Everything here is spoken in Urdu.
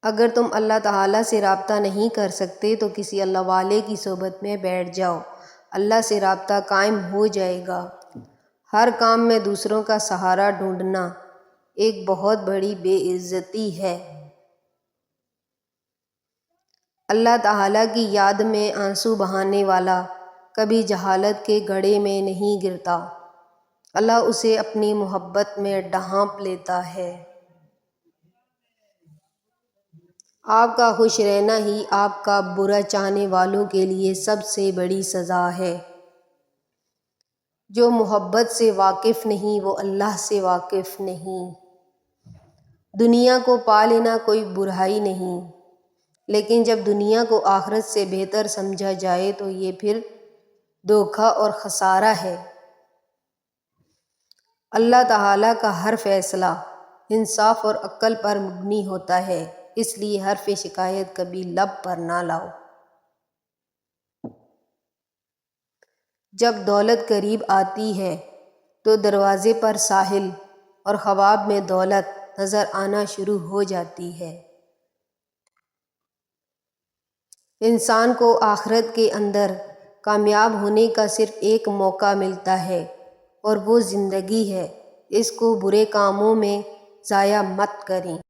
اگر تم اللہ تعالیٰ سے رابطہ نہیں کر سکتے تو کسی اللہ والے کی صحبت میں بیٹھ جاؤ، اللہ سے رابطہ قائم ہو جائے گا۔ ہر کام میں دوسروں کا سہارا ڈھونڈنا ایک بہت بڑی بے عزتی ہے۔ اللہ تعالیٰ کی یاد میں آنسو بہانے والا کبھی جہالت کے گڑھے میں نہیں گرتا، اللہ اسے اپنی محبت میں ڈھانپ لیتا ہے۔ آپ کا خوش رہنا ہی آپ کا برا چاہنے والوں کے لیے سب سے بڑی سزا ہے۔ جو محبت سے واقف نہیں وہ اللہ سے واقف نہیں۔ دنیا کو پا لینا کوئی برائی نہیں، لیکن جب دنیا کو آخرت سے بہتر سمجھا جائے تو یہ پھر دھوکہ اور خسارہ ہے۔ اللہ تعالیٰ کا ہر فیصلہ انصاف اور عقل پر مبنی ہوتا ہے، اس لیے حرف شکایت کبھی لب پر نہ لاؤ۔ جب دولت قریب آتی ہے تو دروازے پر ساحل اور خواب میں دولت نظر آنا شروع ہو جاتی ہے۔ انسان کو آخرت کے اندر کامیاب ہونے کا صرف ایک موقع ملتا ہے اور وہ زندگی ہے، اس کو برے کاموں میں ضائع مت کریں۔